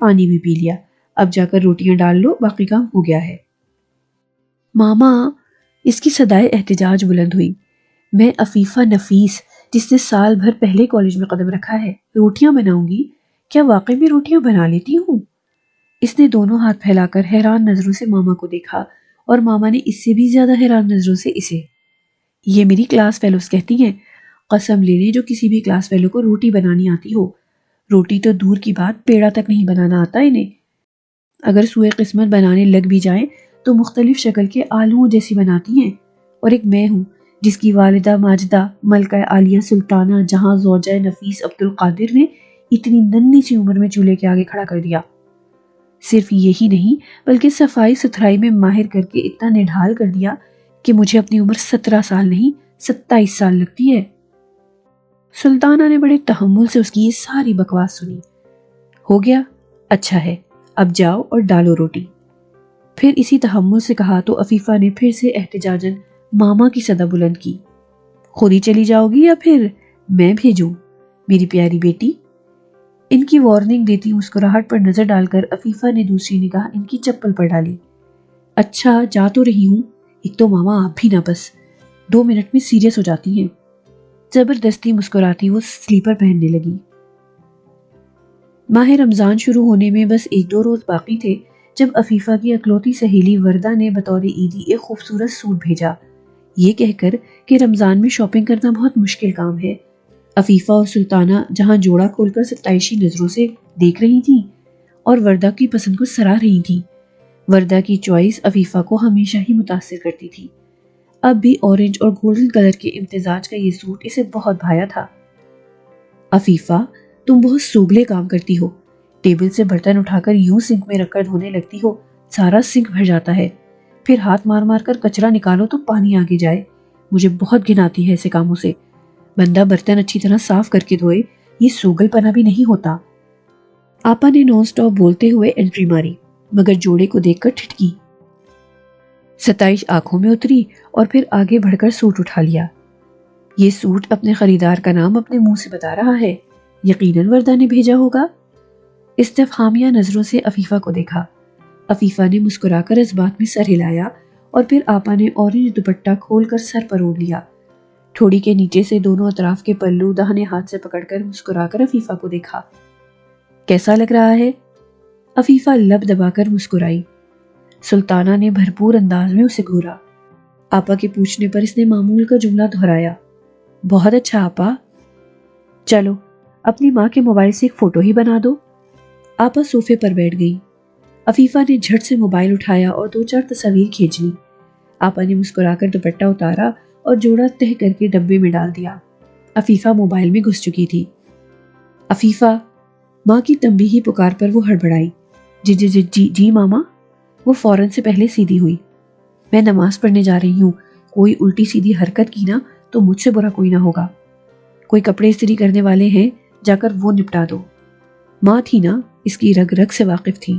پانی بھی پی لیا، اب جا کر روٹیاں ڈال لو، باقی کام ہو گیا ہے۔ ماما، اس کی صدائے احتجاج بلند ہوئی۔ میں عفیفہ نفیس، جس نے سال بھر پہلے کالج میں قدم رکھا ہے، روٹیاں بناؤں گی؟ کیا واقعی میں روٹیاں بنا لیتی ہوں؟ اس نے دونوں ہاتھ پھیلا کر حیران نظروں سے ماما کو دیکھا، اور ماما نے اس سے بھی زیادہ حیران نظروں سے اسے۔ یہ میری کلاس فیلوز کہتی ہیں، قسم لے لیں جو کسی بھی کلاس فیلو کو روٹی بنانی آتی ہو۔ روٹی تو دور کی بات، پیڑا تک نہیں بنانا آتا انہیں۔ اگر سوئے قسمت بنانے لگ بھی جائیں تو مختلف شکل کے آلووں جیسی بناتی ہیں۔ اور ایک میں ہوں جس کی والدہ ماجدہ ملکہ عالیہ سلطانہ جہاں زوجہ نفیس عبد القادر نے اتنی ننھی سی عمر میں چولہے کے آگے کھڑا کر دیا۔ صرف یہی نہیں بلکہ صفائی ستھرائی میں ماہر کر کے اتنا نڈھال کر دیا کہ مجھے اپنی عمر 17 سال نہیں 27 سال لگتی ہے۔ سلطانہ نے بڑے تحمل سے اس کی یہ ساری بکواس سنی۔ ہو گیا؟ اچھا ہے، اب جاؤ اور ڈالو روٹی۔ پھر اسی تحمل سے کہا تو عفیفہ نے پھر سے احتجاجاً ماما کی صدا بلند کی۔ خود ہی چلی جاؤ گی یا پھر میں بھیجوں میری پیاری بیٹی؟ ان کی وارننگ دیتی مسکراہٹ پر نظر ڈال کر عفیفہ نے دوسری نگاہ ان کی چپل پر ڈالی۔ اچھا جا تو رہی ہوں، ایک تو ماما آپ بھی نہ بس 2 منٹ میں سیریس ہو جاتی ہیں۔ زبردستی مسکراتی وہ سلیپر پہننے لگی۔ ماہ رمضان شروع ہونے میں بس 1-2 روز باقی تھے جب عفیفہ کی اکلوتی سہیلی وردہ نے بطور عیدی ایک خوبصورت سوٹ بھیجا، یہ کہہ کر کہ رمضان میں شاپنگ کرنا بہت مشکل کام ہے۔ عفیفہ اور سلطانہ جہاں جوڑا کھول کر ستائشی نظروں سے دیکھ رہی تھیں اور وردہ کی پسند کو سراہ رہی تھیں۔ وردہ کی چوائس عفیفہ کو ہمیشہ ہی متاثر کرتی تھی۔ اب بھی اورنج اور گولڈن کلر کے امتزاج کا یہ سوٹ اسے بہت بھایا تھا۔ عفیفہ، تم بہت سوگلے کام کرتی ہو، ٹیبل سے برتن اٹھا کر یوں سنک میں رکھ کر دھونے لگتی ہو، سارا سنک بھر جاتا ہے، پھر ہاتھ مار مار کر کچرا نکالو تو پانی آگے جائے۔ مجھے بہت گھن آتی ہے ایسے کاموں سے۔ بندہ برتن اچھی طرح صاف کر کے دھوئے، یہ سوگل پنا بھی نہیں ہوتا۔ آپا نے نان سٹاپ بولتے ہوئے انٹری ماری، مگر جوڑے کو دیکھ کر ٹھٹکی۔ ستائش آنکھوں میں اتری اور پھر آگے بڑھ کر سوٹ اٹھا لیا۔ یہ سوٹ اپنے خریدار کا نام اپنے منہ سے بتا رہا ہے، یقیناً وردہ نے بھیجا ہوگا۔ استفہامیہ نظروں سے عفیفہ کو دیکھا۔ عفیفہ نے مسکرا کر اس بات میں سر ہلایا اور پھر آپا نے اورنج دوپٹہ کھول کر سر پر اوڑھ لیا۔ ٹھوڑی کے نیچے سے دونوں اطراف کے پلو داہنے ہاتھ سے پکڑ کر مسکرا کر عفیفہ کو دیکھا۔ کیسا لگ رہا ہے؟ عفیفہ لب دبا کر مسکرائی۔ سلطانہ نے بھرپور انداز میں اسے گھورا۔ آپا کے پوچھنے پر اس نے معمول کا جملہ دہرایا، بہت اچھا آپا۔ چلو اپنی ماں کے موبائل سے ایک فوٹو ہی بنا دو۔ آپا صوفے پر بیٹھ گئی۔ عفیفہ نے جھٹ سے موبائل اٹھایا اور 2-4 تصاویر کھینچ لی۔ آپا نے مسکرا کر دوپٹہ اتارا اور جوڑا تہہ کر کے ڈبے میں ڈال دیا۔ عفیفہ موبائل میں گھس چکی تھی۔ عفیفہ، ماں کی تنبیہی پکار پر وہ ہڑبڑائی۔ جی جی جی جی جی ماما۔ وہ فوراً سے پہلے سیدھی ہوئی۔ میں نماز پڑھنے جا رہی ہوں، کوئی الٹی سیدھی حرکت کی نا تو مجھ سے برا کوئی نہ ہوگا۔ کوئی کپڑے استری کرنے والے ہیں، جا کر وہ نپٹا دو۔ ماں تھی نا، اس کی رگ رگ سے واقف تھی،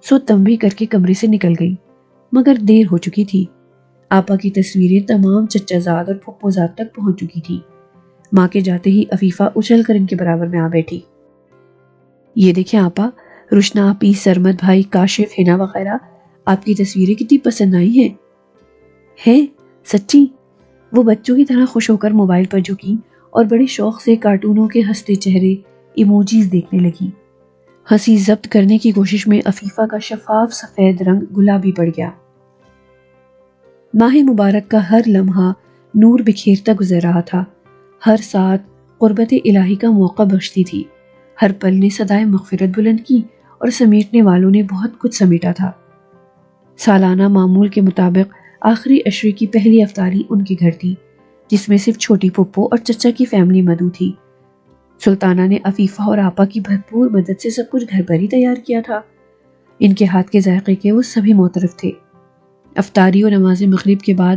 سو تنبیہ کر کے کمرے سے نکل گئی، مگر دیر ہو چکی تھی۔ آپا کی تصویریں تمام چچا زاد اور پھپھو زاد تک پہنچ چکی تھی۔ ماں کے جاتے ہی عفیفہ اچھل کر ان کے برابر میں آ بیٹھی۔ یہ دیکھیں آپا، رشنا آپی، سرمد بھائی، کاشف، ہنا وغیرہ، آپ کی تصویریں کتنی پسند آئی ہیں۔ ہے سچی؟ وہ بچوں کی طرح خوش ہو کر موبائل پر جھکی اور بڑے شوق سے کارٹونوں کے ہنستے چہرے ایموجیز دیکھنے لگی۔ ہنسی ضبط کرنے کی کوشش میں عفیفہ کا شفاف سفید رنگ گلابی پڑ گیا۔ ماہ مبارک کا ہر لمحہ نور بکھیرتا گزر رہا تھا، ہر ساتھ قربت الہی کا موقع بخشتی تھی، ہر پل نے صدائے مغفرت بلند کی اور سمیٹنے والوں نے بہت کچھ سمیٹا تھا۔ سالانہ معمول کے مطابق آخری عشرے کی پہلی افطاری ان کے گھر تھی، جس میں صرف چھوٹی پھپھو اور چچا کی فیملی مدعو تھی۔ سلطانہ نے عفیفہ اور آپا کی بھرپور مدد سے سب کچھ گھر پر ہی تیار کیا تھا۔ ان کے ہاتھ کے ذائقے کے وہ سبھی معترف تھے۔ افطاری اور نماز مغرب کے بعد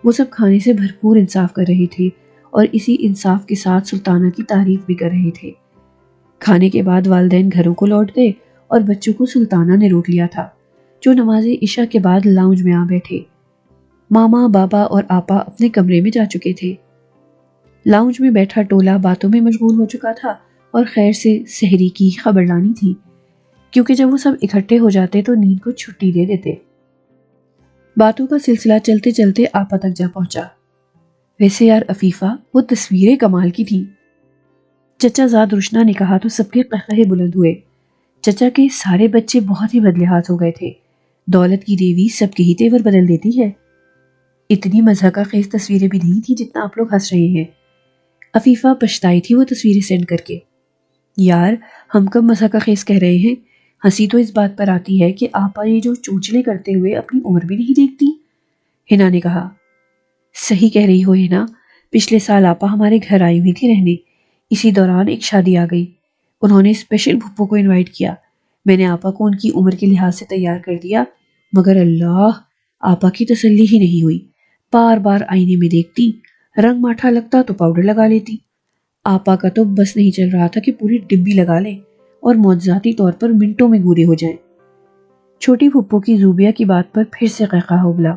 وہ سب کھانے سے بھرپور انصاف کر رہے تھے اور اسی انصاف کے ساتھ سلطانہ کی تعریف بھی کر رہے تھے۔ کھانے کے بعد والدین گھروں کو لوٹ گئے اور بچوں کو سلطانہ نے روک لیا تھا، جو نماز عشاء کے بعد لاؤنج میں آ بیٹھے۔ ماما، بابا اور آپا اپنے کمرے میں جا چکے تھے۔ لاؤنج میں بیٹھا ٹولہ باتوں میں مشغول ہو چکا تھا اور خیر سے سحری کی خبر لانی تھی۔ کیونکہ جب وہ سب اکٹھے ہو جاتے تو نیند کو چھٹی دے دیتے۔ باتوں کا سلسلہ چلتے چلتے آپا تک جا پہنچا۔ ویسے یار عفیفہ، وہ تصویریں کمال کی تھیں۔ چچا زاد روشنا نے کہا تو سب کے قہقہے بلند ہوئے۔ چچا کے سارے بچے بہت ہی بدلحاظ ہو گئے تھے۔ دولت کی دیوی سب کے ہی تیور بدل دیتی ہے۔ اتنی مضحکہ خیز تصویریں بھی نہیں تھی جتنا آپ لوگ ہنس رہے ہیں۔ عفیفہ پچھتائی تھی وہ تصویریں سینڈ کر کے۔ یار ہم کب مضحکہ خیز کہہ رہے ہیں، ہنسی تو اس بات پر آتی ہے کہ آپا یہ جو چونچلے کرتے ہوئے اپنی عمر بھی نہیں دیکھتی۔ ہنا نے کہا۔ صحیح کہہ رہی ہو ہنا، پچھلے سال آپا ہمارے گھر آئی ہوئی تھی رہنے، اسی دوران ایک شادی آ گئی۔ انہوں نے اسپیشل پھپھو کو انوائٹ کیا۔ میں نے آپا کو ان کی عمر کے لحاظ سے تیار کر دیا، مگر اللہ، آپا کی تسلی ہی نہیں ہوئی۔ بار بار آئینے میں دیکھتی، رنگ ماٹھا لگتا تو پاؤڈر لگا لیتی۔ آپا کا تو بس نہیں چل رہا تھا کہ پوری ڈبی لگا لیں اور معجزاتی طور پر منٹوں میں گورے ہو جائیں۔ چھوٹی پھپھو کی زوبیا کی بات پر پھر سے قہقہا ابلا۔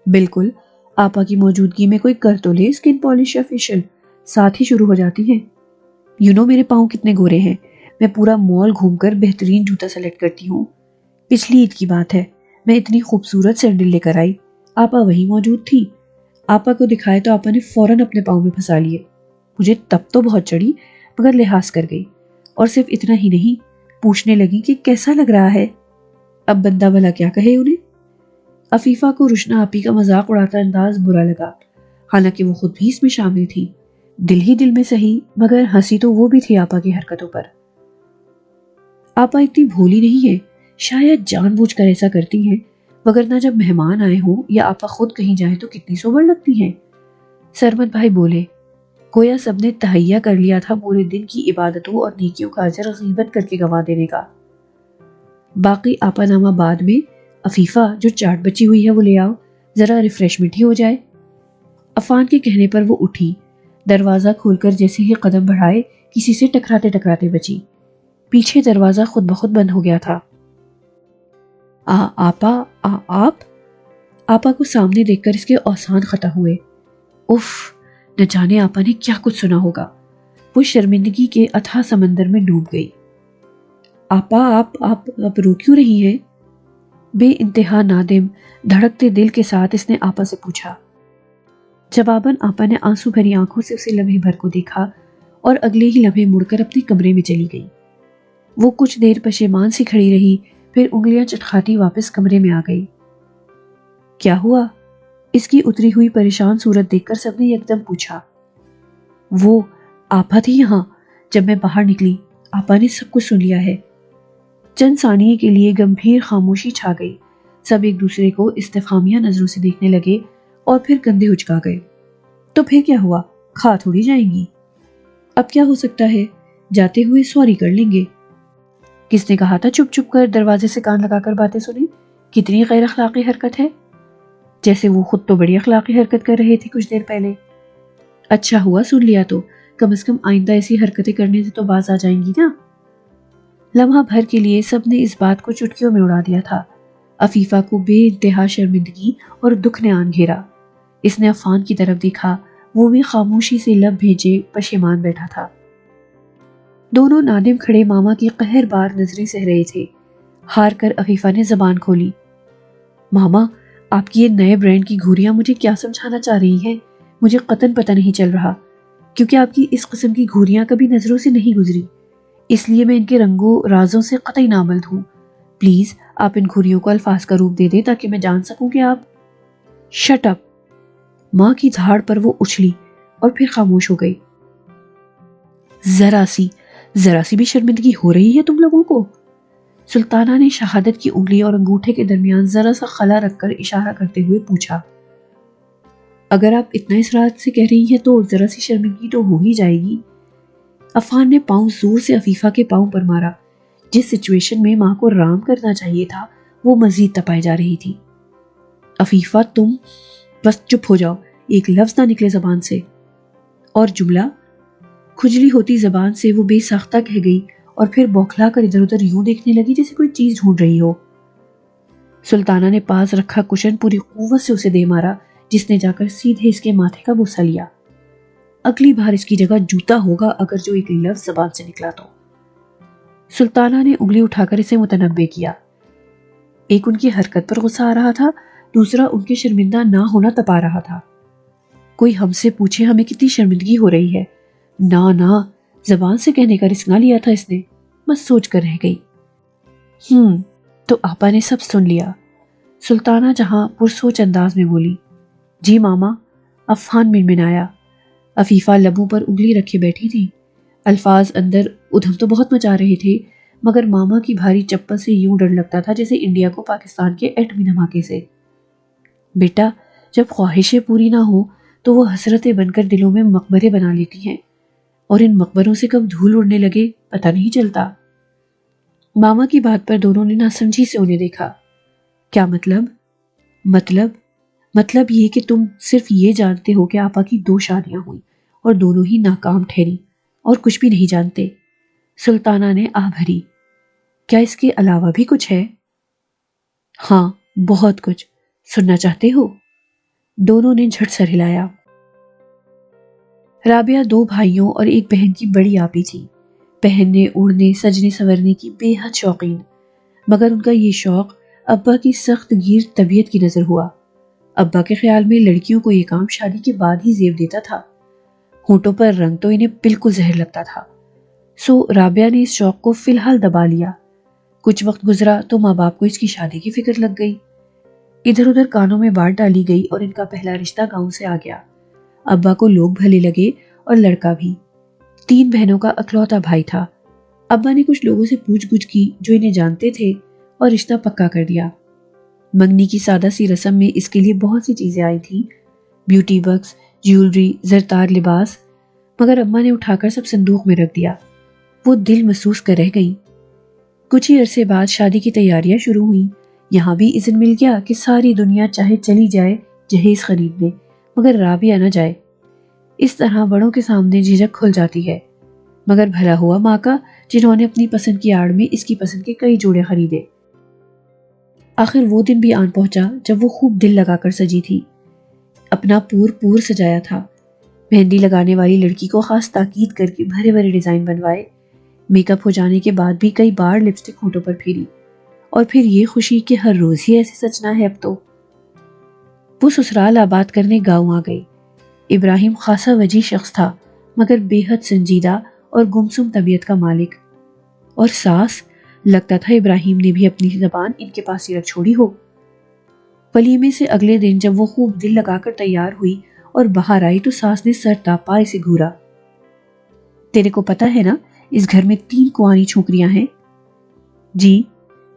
بالکل، آپا کی موجودگی میں کوئی کر تو لے اسکن پالش یا فیشل، ساتھ ہی شروع ہو جاتی ہے۔ میرے پاؤں کتنے گورے ہیں، میں پورا مال گھوم کر بہترین جوتا سلیکٹ کرتی ہوں۔ پچھلی عید کی بات ہے، میں اتنی خوبصورت سینڈل لے کر آئی، آپا وہی موجود تھی۔ آپا کو دکھائے تو آپا نے فوراً اپنے پاؤں میں پھنسا لیے۔ مجھے تب تو بہت چڑھی، مگر لحاظ کر گئی، اور صرف اتنا ہی نہیں، پوچھنے لگی کہ کیسا لگ رہا ہے۔ اب بندہ بھلا کیا کہے انہیں۔ عفیفہ کو روشنا آپی کا مذاق اڑاتا انداز برا لگا، حالانکہ وہ خود بھی اس میں شامل تھی۔ دل ہی دل میں سہی، مگر ہنسی تو وہ بھی تھی آپا کی حرکتوں پر۔ آپا اتنی بھولی نہیں ہے، شاید جان بوجھ کر ایسا کرتی ہیں، وگرنہ جب مہمان آئے ہوں یا آپا خود کہیں جائیں تو کتنی سوبر لگتی ہیں۔ سرمد بھائی بولے، گویا سب نے تہیہ کر لیا تھا پورے دن کی عبادتوں اور نیکیوں کا اجر غیبت کر کے گنوا دینے کا۔ باقی آپا نامہ بعد میں، عفیفہ جو چاٹ بچی ہوئی ہے وہ لے آؤ، ذرا ریفریشمنٹ ہی ہو جائے۔ عفان کے کہنے پر وہ اٹھی، دروازہ کھول کر جیسے ہی قدم بڑھائے کسی سے ٹکراتے ٹکراتے بچی۔ پیچھے دروازہ خود بخود بند ہو گیا تھا۔ آپ آپا کو سامنے دیکھ کر اس کے اوسان خطا ہوئے۔ اف، نہ جانے آپا نے کیا کچھ سنا ہوگا۔ وہ شرمندگی کے اتھاہ سمندر میں ڈوب گئی۔ آپا آپ رو کیوں رہی ہیں؟ بے انتہا نادم دھڑکتے دل کے ساتھ اس نے آپا سے پوچھا۔ جواباً آپا نے آنسو بھری آنکھوں سے اسے لمحے بھر کو دیکھا اور اگلے ہی لمحے مڑ کر اپنے کمرے میں چلی گئی۔ وہ کچھ دیر پشیمان سی کھڑی رہی، پھر انگلیاں چٹکھاتی واپس کمرے میں آ گئی۔ کیا ہوا؟ اس کی اتری ہوئی پریشان صورت دیکھ کر سب نے یکدم پوچھا۔ وہ آپا تھی یہاں، جب میں باہر نکلی آپا نے سب کچھ سن لیا ہے۔ چند ثانیے کے لیے گمبھیر خاموشی چھا گئی، سب ایک دوسرے کو استفہامیہ نظروں سے دیکھنے لگے اور پھر کندھے اچکا گئے۔ تو پھر کیا ہوا؟ کھا تھوڑی جائیں گی؟ اب کیا ہو سکتا ہے، جاتے ہوئے سوری کر لیں گے۔ کس نے کہا تھا چپ چپ کر دروازے سے کان لگا کر باتیں سنیں؟ کتنی غیر اخلاقی حرکت ہے، جیسے وہ خود تو بڑی اخلاقی حرکت کر رہے تھے کچھ دیر پہلے۔ اچھا ہوا سن لیا تو، کم از کم آئندہ ایسی حرکتیں کرنے سے تو باز آ جائیں گی نا۔ لمحہ بھر کے لیے سب نے اس بات کو چٹکیوں میں اڑا دیا تھا۔ عفیفہ کو بے انتہا شرمندگی اور دکھ نے آن گھیرا۔ اس نے عفان کی طرف دیکھا، وہ بھی خاموشی سے لب بھیجے پشیمان بیٹھا تھا۔ دونوں نادم کھڑے ماما کی قہر بار نظریں سہ رہے تھے۔ ہار کر عفیفہ نے زبان کھولی۔ ماما، آپ کی یہ نئے برانڈ کی گھوریاں مجھے کیا سمجھانا چاہ رہی ہیں، مجھے قطعاً پتہ نہیں چل رہا، کیونکہ آپ کی اس قسم کی گھوریاں کبھی نظروں سے نہیں گزری، اس لیے میں ان کے رنگوں رازوں سے قطعی نابلد ہوں۔ پلیز آپ ان گھوریوں کو الفاظ کا روپ دے دیں تاکہ میں جان سکوں کہ آپ۔ Shut up! ماں کی دھاڑ پر وہ اچھلی اور پھر خاموش ہو گئی۔ ذرا سی بھی شرمندگی ہو رہی ہے تم لوگوں کو؟ سلطانہ نے شہادت کی انگلی اور انگوٹھے کے درمیان ذرا سا خلا رکھ کر اشارہ کرتے ہوئے پوچھا۔ اگر آپ اتنا اصرار سے کہہ رہی ہیں تو ذرا سی شرمندگی تو ہو ہی جائے گی۔ عفان نے پاؤں زور سے عفیفہ کے پاؤں پر مارا۔ جس سچویشن میں ماں کو رام کرنا چاہیے تھا وہ مزید تپائی جا رہی تھی۔ عفیفہ تم بس چپ ہو جاؤ، ایک لفظ نہ نکلے زبان سے۔ اور جملہ؟ کھجلی ہوتی زبان سے وہ بے ساختہ کہہ گئی اور پھر بوکھلا کر ادھر ادھر یوں دیکھنے لگی جیسے کوئی چیز ڈھونڈ رہی ہو۔ سلطانہ نے پاس رکھا کشن پوری قوت سے اسے دے مارا، جس نے جا کر سیدھے اس کے ماتھے کا بوسہ لیا۔ اگلی بار اس کی جگہ جوتا ہوگا اگر جو ایک لفظ زبان سے نکلا تو۔ سلطانہ نے انگلی اٹھا کر اسے متنبع کیا۔ ایک ان کی حرکت پر غصہ آ رہا تھا، دوسرا ان کے شرمندہ نہ ہونا تپا رہا تھا۔ کوئی ہم سے پوچھے ہمیں کتنی شرمندگی ہو رہی ہے، نہ زبان سے کہنے کا رسک نہ لیا تھا اس نے، بس سوچ کر رہ گئی۔ تو آپا نے سب سن لیا۔ سلطانہ جہاں پرسوچ انداز میں بولی، جی ماما۔ افہان منمنایا۔ عفیفہ لبوں پر انگلی رکھے بیٹھی تھی، الفاظ اندر ادھم تو بہت مچا رہے تھے، مگر ماما کی بھاری چپل سے یوں ڈر لگتا تھا جیسے انڈیا کو پاکستان کے ایٹمی دھماکے سے۔ بیٹا، جب خواہشیں پوری نہ ہوں تو وہ حسرتیں بن کر دلوں میں مقبرے بنا لیتی ہیں، اور ان مقبروں سے کب دھول اڑنے لگے پتہ نہیں چلتا۔ ماما کی بات پر دونوں نے ناسمجھی سے انہیں دیکھا۔ کیا مطلب یہ کہ تم صرف یہ جانتے ہو کہ آپا کی 2 شادیاں ہوئیں اور دونوں ہی ناکام ٹھہری، اور کچھ بھی نہیں جانتے؟ سلطانہ نے آہ بھری۔ کیا اس کے علاوہ بھی کچھ ہے؟ ہاں، بہت کچھ۔ سننا چاہتے ہو؟ دونوں نے جھٹ سر ہلایا۔ رابعہ 2 بھائیوں اور ایک بہن کی بڑی آپی تھی، پہننے اوڑھنے سجنے سورنے کی بے حد شوقین، مگر ان کا یہ شوق ابا کی سخت گیر طبیعت کی نظر ہوا۔ ابا کے خیال میں لڑکیوں کو یہ کام شادی کے بعد ہی زیب دیتا تھا۔ ہونٹوں پر رنگ تو انہیں بالکل زہر لگتا تھا، سو رابعہ نے اس شوق کو فی الحال دبا لیا۔ کچھ وقت گزرا تو ماں باپ کو اس کی شادی کی فکر لگ گئی۔ ادھر ادھر کانوں میں بات ڈالی گئی اور ان کا پہلا رشتہ گاؤں سے آ گیا۔ ابا کو لوگ بھلے لگے اور لڑکا بھی۔ 3 بہنوں کا اکلوتا بھائی تھا۔ ابا نے کچھ لوگوں سے پوچھ گچھ کی جو انہیں جانتے تھے اور رشتہ پکا کر دیا۔ منگنی کی سادہ سی رسم میں اس کے لیے بہت سی چیزیں آئی تھیں، بیوٹی بکس، جیولری، زرتار لباس، مگر اماں نے اٹھا کر سب صندوق میں رکھ دیا۔ وہ دل محسوس کر رہ گئی۔ کچھ ہی عرصے بعد شادی کی تیاریاں شروع ہوئیں۔ یہاں بھی اذن مل گیا کہ ساری دنیا چاہے چلی جائے جہیز خریدنے، مگر رابعہ نہ جائے۔ اس طرح بڑوں کے سامنے جھجک کھل جاتی ہے، مگر بھلا ہوا ماں کا جنہوں نے اپنی پسند کی آڑ میں اس کی پسند کے کئی جوڑے خریدے۔ آخر وہ دن بھی آن پہنچا جب وہ خوب دل لگا کر سجی تھی، اپنا پور سجایا تھا۔ مہندی لگانے والی لڑکی کو خاص تاکید کر کے بھرے بھرے ڈیزائن بنوائے۔ میک اپ ہو جانے کے بعد بھی کئی بار لپسٹک ہونٹوں پر پھیری، اور پھر یہ خوشی کہ ہر روز ہی ایسے سچنا ہے اب تو۔ وہ سسرال آباد کرنے گاؤں آ گئی۔ ابراہیم خاصا وجیح شخص تھا، مگر بے حد سنجیدہ اور گمسم طبیعت کا مالک۔ اور ساس، لگتا تھا ابراہیم نے بھی اپنی زبان ان کے پاس ہی رکھ چھوڑی ہو۔ ولیمے سے اگلے دن جب وہ خوب دل لگا کر تیار ہوئی اور باہر آئی تو ساس نے سر تاپا اسے گھورا۔ تیرے کو پتا ہے نا اس گھر میں 3 کنواری چھوکریاں ہیں؟ جی،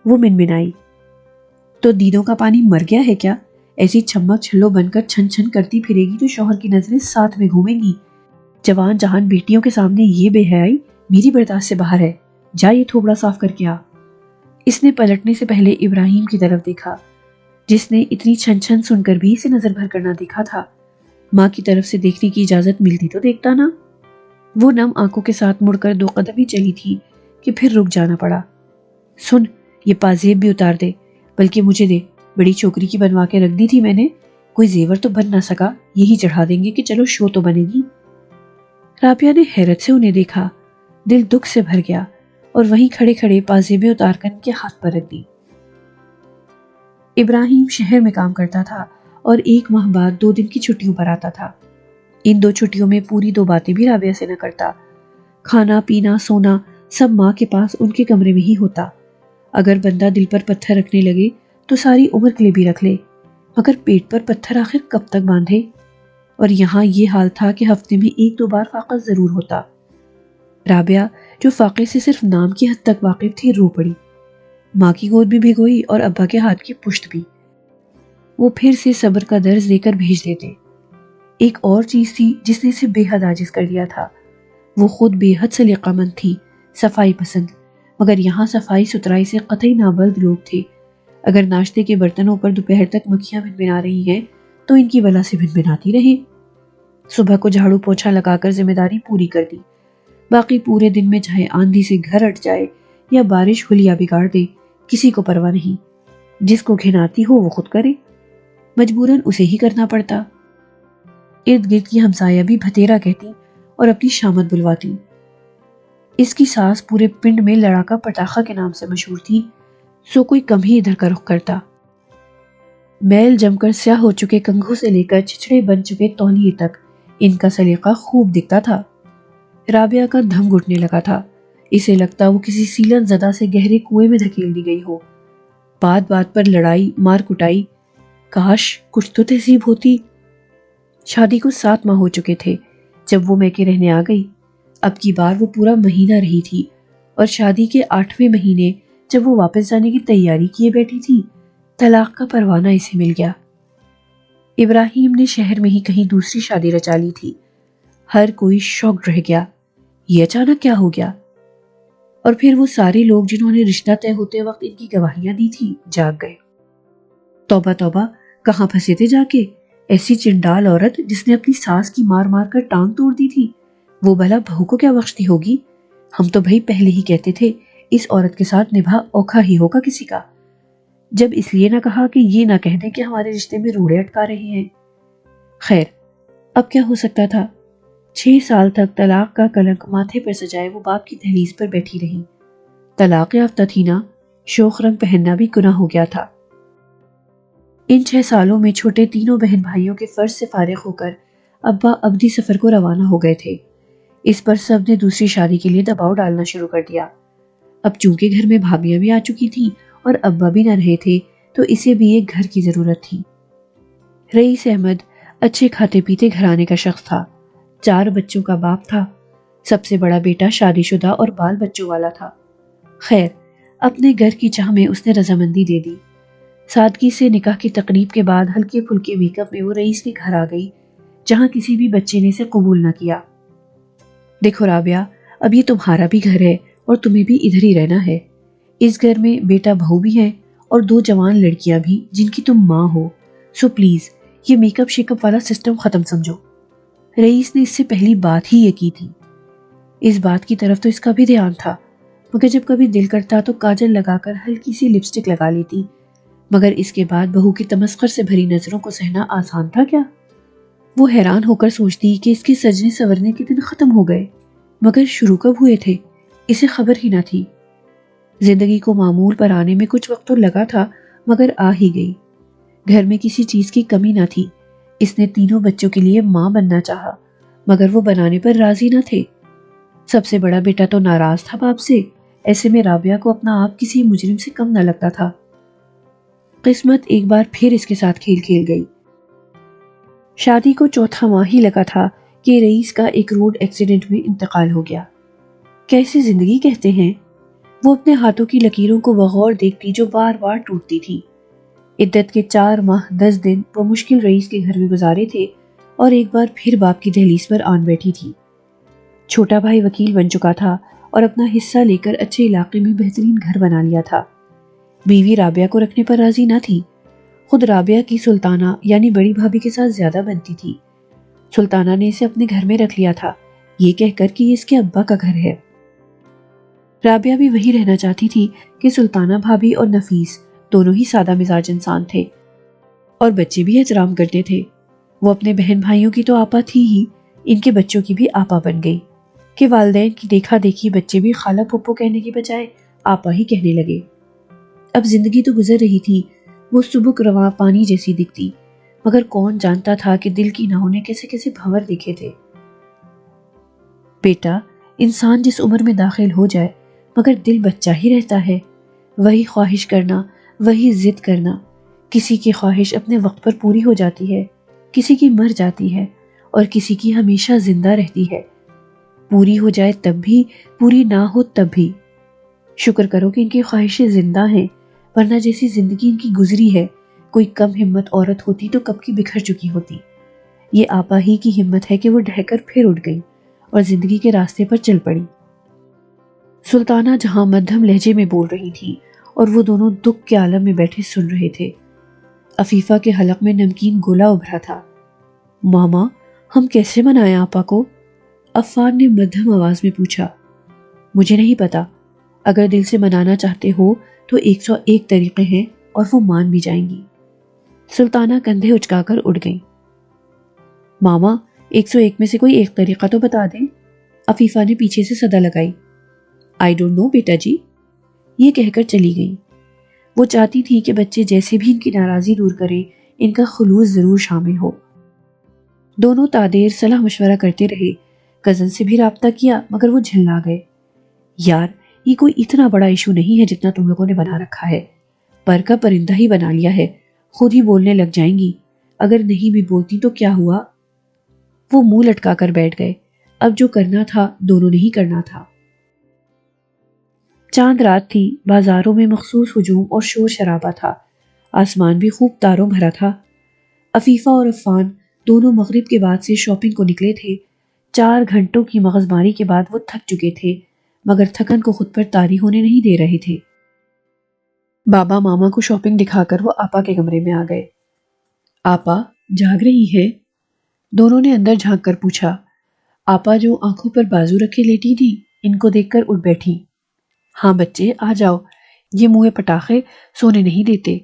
وہ منمنائی۔ تو دیدوں کا پانی مر گیا ہے کیا؟ ایسی چھمک چھلو بن کر چھن چھن کرتی پھرے گی تو شوہر کی نظریں ساتھ میں گھومیں گی۔ جوان جہان بیٹیوں کے سامنے یہ بے حیائی میری برداشت سے باہر ہے۔ جا یہ تھوبڑا صاف کر کے آ۔ اس نے پلٹنے سے پہلے ابراہیم کی طرف دیکھا، جس نے اتنی چھن چھن سن کر بھی اسے نظر بھر کرنا دیکھا تھا۔ ماں کی طرف سے دیکھنے کی اجازت ملتی تو دیکھتا نا۔ وہ نم آنکھوں کے ساتھ مڑ کر 2 قدم ہی چلی تھی کہ پھر رک جانا پڑا۔ سن، یہ پازیب بھی اتار دے، بلکہ مجھے دے، بڑی چوکری کی بنوا کے رکھ دی تھی میں نے، کوئی زیور تو بن نہ سکا، یہی چڑھا دیں گے کہ چلو شو تو بنے گی۔ رابعہ نے حیرت سے انہیں دیکھا، دل دکھ سے بھر گیا، اور وہیں کھڑے کھڑے پازیبیں اتار کر ان کے ہاتھ پر رکھ دی۔ ابراہیم شہر میں کام کرتا تھا اور 1 ماہ بعد 2 دن کی چھٹیوں پر آتا تھا۔ ان 2 چھٹیوں میں پوری 2 باتیں بھی رابعہ سے نہ کرتا۔ کھانا پینا سونا سب ماں کے پاس ان کے کمرے میں ہی ہوتا۔ اگر بندہ دل پر پتھر رکھنے لگے تو ساری عمر کے لیے بھی رکھ لے، مگر پیٹ پر پتھر آخر کب تک باندھے؟ اور یہاں یہ حال تھا کہ ہفتے میں 1-2 بار فاقہ ضرور ہوتا۔ رابعہ جو فاقے سے صرف نام کی حد تک واقف تھی رو پڑی۔ ماں کی گود بھی بھگوئی اور ابا کے ہاتھ کی پشت بھی۔ وہ پھر سے صبر کا درس دے کر بھیج دیتے۔ ایک اور چیز تھی جس نے اسے بے حد عاجز کر دیا تھا۔ وہ خود بے حد سلیقہ مند تھی، صفائی پسند، مگر یہاں صفائی ستھرائی سے قطعی نابلد لوگ تھے۔ اگر ناشتے کے برتنوں پر دوپہر تک مکھیاں بھنبھنا رہی ہیں تو ان کی بلا سے بھنبھناتی رہیں۔ صبح کو جھاڑو پوچھا لگا کر ذمہ داری پوری کر دی، باقی پورے دن میں چاہے آندھی سے گھر اٹ جائے یا بارش ہولیا بگاڑ دے، کسی کو پرواہ نہیں۔ جس کو گھناتی ہو وہ خود کرے، مجبوراً اسے ہی کرنا پڑتا۔ ارد گرد کی ہمسایہ بھی بھتیرا کہتی اور اپنی شامت بلواتی۔ اس کی ساس پورے پنڈ میں لڑاکا پٹاخہ کے نام سے مشہور تھی، سو کوئی کم ہی ادھر کا رخ کرتا۔ میل جم کر سیاہ ہو چکے کنگھوں سے لے کر چھچڑے بن چکے تولیے تک ان کا سلیقہ خوب دکھتا تھا۔ رابعہ کا دھم گھٹنے لگا تھا، اسے لگتا وہ کسی سیلن زدہ سے گہرے کنویں میں دھکیل دی گئی ہو۔ بات بات پر لڑائی مار کٹائی، کاش کچھ تو تہذیب ہوتی۔ شادی کو 7 ماہ ہو چکے تھے جب وہ میکے رہنے آ گئی۔ اب کی بار وہ پورا مہینہ رہی تھی، اور شادی کے 8ویں مہینے جب وہ واپس جانے کی تیاری کیے بیٹھی تھی، طلاق کا پروانہ اسے مل گیا۔ ابراہیم نے شہر میں ہی کہیں دوسری شادی رچا لی تھی۔ ہر کوئی شاکڈ رہ گیا، یہ اچانک کیا ہو گیا؟ اور پھر وہ سارے لوگ جنہوں نے رشتہ طے ہوتے وقت ان کی گواہیاں دی تھی جاگ گئے۔ توبہ توبہ، کہاں پھنسے تھے جا کے؟ ایسی چنڈال عورت جس نے اپنی ساس کی مار مار کر ٹانگ توڑ دی تھی، وہ بھلا بہو کو کیا بخشتی ہوگی؟ ہم تو بھائی پہلے ہی کہتے تھے اس عورت کے ساتھ نبھا اوکھا ہی ہوگا کسی کا، جب اس لیے نہ کہا کہ یہ نہ کہہ دیں کہ ہمارے رشتے میں روڑے اٹکا رہے ہیں۔ خیر، اب کیا ہو سکتا تھا؟ 6 سال تک طلاق کا کلنک ماتھے پر سجائے وہ باپ کی دہلیز پر بیٹھی رہی۔ طلاق یافتہ تھی نا، شوخ رنگ پہننا بھی گناہ ہو گیا تھا۔ ان 6 سالوں میں چھوٹے تینوں بہن بھائیوں کے فرض سے فارغ ہو کر ابا ابدی سفر کو روانہ ہو گئے تھے۔ اس پر سب نے دوسری شادی کے لیے دباؤ ڈالنا شروع کر دیا۔ اب چونکہ گھر میں بھابیاں بھی آ چکی تھیں اور ابا بھی نہ رہے تھے، تو اسے بھی ایک گھر کی ضرورت تھی۔ رئیس احمد اچھے کھاتے پیتے گھرانے کا شخص تھا، 4 بچوں کا باپ تھا، سب سے بڑا بیٹا شادی شدہ اور بال بچوں والا تھا۔ خیر، اپنے گھر کی چاہ میں اس نے رضامندی دے دی۔ سادگی سے نکاح کی تقریب کے بعد ہلکے پھلکے میک اپ میں وہ رئیس کے گھر آ گئی، جہاں کسی بھی بچے نے اسے قبول نہ کیا۔ دیکھو رابعہ، اب یہ تمہارا بھی گھر ہے اور تمہیں بھی ادھر ہی رہنا ہے۔ اس گھر میں بیٹا بہو بھی ہیں اور 2 جوان لڑکیاں بھی جن کی تم ماں ہو، سو پلیز یہ میک اپ شیک اپ والا سسٹم ختم سمجھو۔ رئیس نے اس سے پہلی بات ہی یہ کی تھی۔ اس بات کی طرف تو اس کا بھی دھیان تھا، مگر جب کبھی دل کرتا تو کاجل لگا کر ہلکی سی لپسٹک لگا لیتی، مگر اس کے بعد بہو کی تمسخر سے بھری نظروں کو سہنا آسان تھا کیا؟ وہ حیران ہو کر سوچتی کہ اس کے سجنے سورنے کے دن ختم ہو گئے، مگر شروع کب ہوئے تھے اسے خبر ہی نہ تھی۔ زندگی کو معمول پر آنے میں کچھ وقت تو لگا تھا، مگر آ ہی گئی۔ گھر میں کسی چیز کی کمی نہ تھی۔ اس نے تینوں بچوں کے لیے ماں بننا چاہا، مگر وہ بنانے پر راضی نہ تھے۔ سب سے بڑا بیٹا تو ناراض تھا باپ سے، ایسے میں رابعہ کو اپنا آپ کسی مجرم سے کم نہ لگتا تھا۔ قسمت ایک بار پھر اس کے ساتھ کھیل کھیل گئی۔ شادی کو 4تھا ماہ ہی لگا تھا کہ رئیس کا ایک روڈ ایکسیڈنٹ میں انتقال ہو گیا۔ کیسے زندگی کہتے ہیں؟ وہ اپنے ہاتھوں کی لکیروں کو بغور دیکھتی جو بار بار ٹوٹتی تھی۔ عدت کے 4 ماہ 10 دن وہ مشکل رئیس کے گھر میں گزارے تھے، اور ایک بار پھر باپ کی دہلیز پر آن بیٹھی تھی۔ چھوٹا بھائی وکیل بن چکا تھا اور اپنا حصہ لے کر اچھے علاقے میں بہترین گھر بنا لیا تھا۔ بیوی رابعہ کو رکھنے پر راضی نہ تھی۔ خود رابعہ کی سلطانہ یعنی بڑی بھابھی کے ساتھ زیادہ بنتی تھی۔ سلطانہ نے اسے اپنے گھر میں رکھ لیا تھا، یہ کہہ کر کہ یہ اس کے ابا کا گھر ہے۔ رابعہ بھی وہی رہنا چاہتی تھی کہ سلطانہ بھابھی اور نفیس دونوں ہی سادہ مزاج انسان تھے، اور بچے بھی احترام کرتے تھے۔ وہ اپنے بہن بھائیوں کی تو آپا تھی ہی، ان کے بچوں کی بھی آپا بن گئی کہ والدین کی دیکھا دیکھی بچے بھی خالہ پھپھو کہنے کی بجائے آپا ہی کہنے لگے۔ اب زندگی تو گزر رہی تھی، وہ سبک رواں پانی جیسی دکھتی، مگر کون جانتا تھا کہ دل کی ناؤں نے کیسے کیسے بھنور دیکھے تھے۔ بیٹا، انسان جس عمر میں داخل ہو جائے مگر دل بچہ ہی رہتا ہے، وہی خواہش کرنا، وہی ضد کرنا۔ کسی کی خواہش اپنے وقت پر پوری ہو جاتی ہے، کسی کی مر جاتی ہے، اور کسی کی ہمیشہ زندہ رہتی ہے۔ پوری ہو جائے تب بھی، پوری نہ ہو تب بھی۔ شکر کرو کہ ان کی خواہشیں زندہ ہیں، ورنہ جیسی زندگی ان کی گزری ہے، کوئی کم ہمت عورت ہوتی تو کب کی بکھر چکی ہوتی۔ یہ آپا ہی کی ہمت ہے کہ وہ ڈہ کر پھر اٹھ گئی اور زندگی کے راستے پر چل پڑی۔ سلطانہ جہاں مدھم لہجے میں بول رہی تھی اور وہ دونوں دکھ کے عالم میں بیٹھے سن رہے تھے، عفیفہ کے حلق میں نمکین گولا ابھرا تھا۔ ماما، ہم کیسے منائیں آپا کو؟ عفان نے مدھم آواز میں پوچھا۔ مجھے نہیں پتا، اگر دل سے منانا چاہتے ہو تو 101 طریقے ہیں اور وہ مان بھی جائیں گی۔ سلطانہ کندھے اچکا کر اٹھ گئیں۔ ماما، 101 میں سے کوئی ایک طریقہ تو بتا دیں، عفیفہ نے پیچھے سے صدا لگائی۔ آئی ڈونٹ نو بیٹا جی، یہ کہہ کر چلی گئی۔ وہ چاہتی تھی کہ بچے جیسے بھی ان کی ناراضی دور کریں، ان کا خلوص ضرور شامل ہو۔ دونوں تادیر صلاح مشورہ کرتے رہے، کزن سے بھی رابطہ کیا مگر وہ جھلنا گئے۔ یار یہ کوئی اتنا بڑا ایشو نہیں ہے جتنا تم لوگوں نے بنا رکھا ہے، پر کا پرندہ ہی بنا لیا ہے، خود ہی بولنے لگ جائیں گی، اگر نہیں بھی بولتی تو کیا ہوا۔ وہ منہ لٹکا کر بیٹھ گئے، اب جو کرنا تھا دونوں نے ہی کرنا تھا۔ چاند رات تھی، بازاروں میں مخصوص ہجوم اور شور شرابہ تھا، آسمان بھی خوب تاروں بھرا تھا۔ عفیفہ اور عفان دونوں مغرب کے بعد سے شاپنگ کو نکلے تھے۔ 4 گھنٹوں کی مغز ماری کے بعد وہ تھک چکے تھے، مگر تھکن کو خود پر طاری ہونے نہیں دے رہے تھے۔ بابا ماما کو شاپنگ دکھا کر وہ آپا کے کمرے میں آ گئے۔ آپا جاگ رہی ہے؟ دونوں نے اندر جھانک کر پوچھا۔ آپا جو آنکھوں پر بازو رکھے لیٹی تھی، ان کو دیکھ کر اٹھ بیٹھی۔ ہاں بچے آ جاؤ، یہ منہ پٹاخے سونے نہیں دیتے۔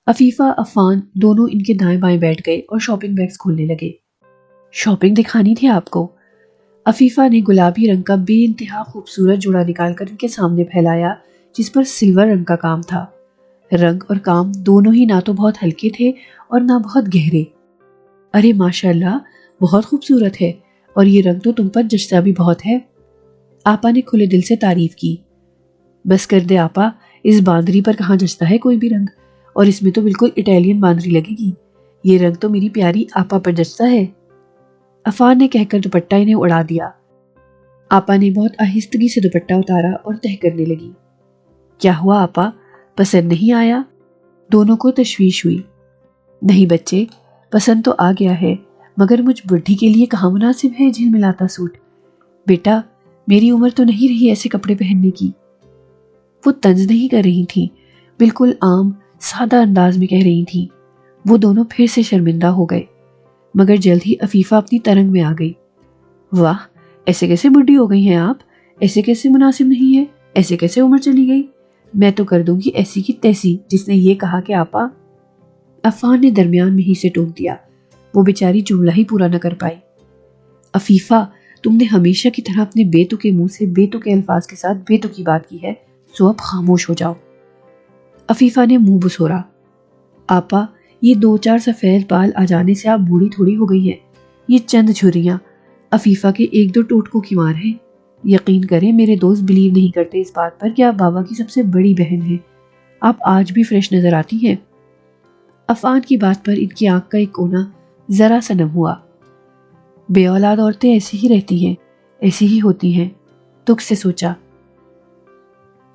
عفیفہ عفان دونوں ان کے دائیں بائیں بیٹھ گئے اور شاپنگ بیگز کھولنے لگے۔ شاپنگ دکھانی تھی آپ کو؟ عفیفہ نے گلابی رنگ کا بے انتہا خوبصورت جوڑا نکال کر ان کے سامنے پھیلایا، جس پر سلور رنگ کا کام تھا۔ رنگ اور کام دونوں ہی نہ تو بہت ہلکے تھے اور نہ بہت گہرے۔ ارے ماشاءاللہ بہت خوبصورت ہے، اور یہ رنگ تو تم پر جچتا بھی بہت ہے۔ آپا نے کھلے دل سے تعریف کی۔ بس کر دے آپا، اس باندری پر کہاں جچتا ہے کوئی بھی رنگ، اور اس میں تو بالکل اٹیلین باندری لگے گی، یہ رنگ تو میری پیاری آپا پر جچتا ہے۔ عفان نے کہہ کر دوپٹہ انہیں اڑا دیا۔ آپا نے بہت آہستگی سے دوپٹہ اتارا اور تہہ کرنے لگی۔ کیا ہوا آپا، پسند نہیں آیا؟ دونوں کو تشویش ہوئی۔ نہیں بچے، پسند تو آ گیا ہے، مگر مجھ بڈھی کے لیے کہاں مناسب ہے جھلملاتا سوٹ۔ بیٹا میری عمر تو نہیں رہی ایسے کپڑے پہننے کی۔ وہ طنز نہیں کر رہی تھی، بالکل عام سادہ انداز میں کہہ رہی تھی۔ وہ دونوں پھر سے شرمندہ ہو گئے، مگر جلد ہی عفیفہ اپنی ترنگ میں آ گئی۔ واہ، ایسے کیسے بڈھی ہو گئی ہیں آپ؟ ایسے کیسے مناسب نہیں ہے؟ ایسے کیسے عمر چلی گئی؟ میں تو کر دوں گی ایسی کی تیسی جس نے یہ کہا کہ آپا۔ عفان نے درمیان میں ہی سے ٹوک دیا، وہ بیچاری جملہ ہی پورا نہ کر پائی۔ عفیفہ تم نے ہمیشہ کی طرح اپنے بے تکے منہ سے بے تکے الفاظ کے ساتھ بے تکی بات کی ہے، سو اب خاموش ہو جاؤ۔ عفیفہ نے منہ بسورا۔ آپا یہ 2-4 سفید بال آ جانے سے آپ بوڑھی تھوڑی ہو گئی ہیں، یہ چند جھریاں عفیفہ کے 1-2 ٹوٹکوں کی مار ہیں۔ یقین کریں میرے دوست بلیو نہیں کرتے اس بات پر کہ آپ بابا کی سب سے بڑی بہن ہیں، آپ آج بھی فریش نظر آتی ہیں۔ عفان کی بات پر ان کی آنکھ کا ایک کونا ذرا سا نم ہوا۔ بے اولاد عورتیں ایسی ہی رہتی ہیں، ایسی ہی ہوتی ہیں، دکھ سے سوچا۔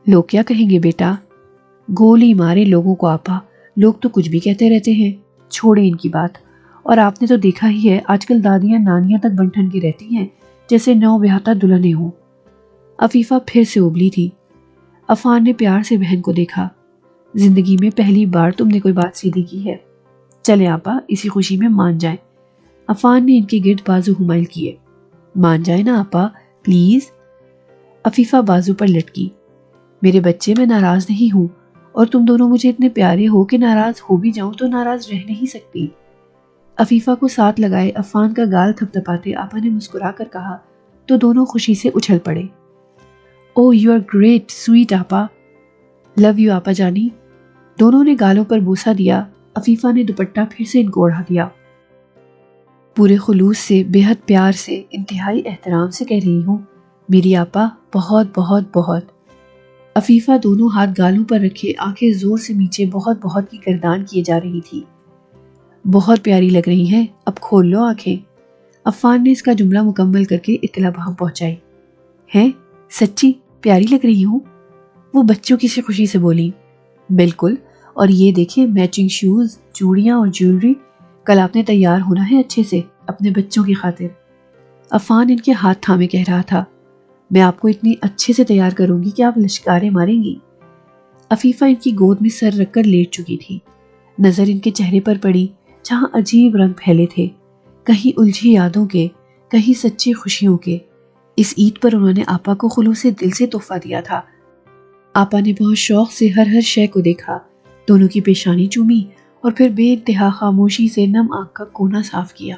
لوگ کیا کہیں گے بیٹا؟ گولی مارے لوگوں کو آپا، لوگ تو کچھ بھی کہتے رہتے ہیں، چھوڑیں ان کی بات۔ اور آپ نے تو دیکھا ہی ہے آج کل دادیاں نانیاں تک بن ٹھن کے رہتی ہیں جیسے نو بیاہتا دلہنیں ہوں۔ عفیفہ پھر سے ابلی تھی۔ عفان نے پیار سے بہن کو دیکھا۔ زندگی میں پہلی بار تم نے کوئی بات سیدھی کی ہے، چلے آپا اسی خوشی میں مان جائیں۔ عفان نے ان کے گرد بازو ہمائل کیے۔ مان جائیں نا آپا پلیز۔ عفیفہ بازو پر لٹکی۔ میرے بچے میں ناراض نہیں ہوں، اور تم دونوں مجھے اتنے پیارے ہو کہ ناراض ہو بھی جاؤں تو ناراض رہ نہیں سکتی۔ عفیفہ کو ساتھ لگائے عفان کا گال تھپ تھپاتے آپا نے مسکرا کر کہا تو دونوں خوشی سے اچھل پڑے۔ او یو آر گریٹ سویٹ آپا، لو یو آپا جانی۔ دونوں نے گالوں پر بوسہ دیا۔ عفیفہ نے دوپٹہ پھر سے ان کو اڑا دیا۔ پورے خلوص سے، بے حد پیار سے، انتہائی احترام سے کہہ رہی ہوں میری آپا، بہت بہت بہت۔ عفیفہ دونوں ہاتھ گالوں پر رکھے آنکھیں زور سے نیچے بہت بہت کی گردان کیے جا رہی تھی۔ بہت پیاری لگ رہی ہیں، اب کھول لو آنکھیں۔ عفان نے اس کا جملہ مکمل کر کے اطلاع بہم پہنچائی۔ ہیں سچی پیاری لگ رہی ہوں؟ وہ بچوں کی سی خوشی سے بولی۔ بالکل، اور یہ دیکھیں میچنگ شوز، چوڑیاں اور جیولری، کل آپ نے تیار ہونا ہے اچھے سے اپنے بچوں کی خاطر۔ عفان ان کے ہاتھ تھامے کہہ رہا تھا، میں آپ کو اتنی اچھے سے تیار کروں گی کہ آپ لشکاریں ماریں گی۔ عفیفہ ان کی گود میں سر رکھ کر لیٹ چکی تھی، نظر ان کے چہرے پر پڑی جہاں عجیب رنگ پھیلے تھے، کہیں الجھی یادوں کے، کہیں سچی خوشیوں کے۔ اس عید پر انہوں نے آپا کو خلوص دل سے تحفہ دیا تھا۔ آپا نے بہت شوق سے ہر شے کو دیکھا، دونوں کی پیشانی چومی اور پھر بے انتہا خاموشی سے نم آنکھ کا کونا صاف کیا۔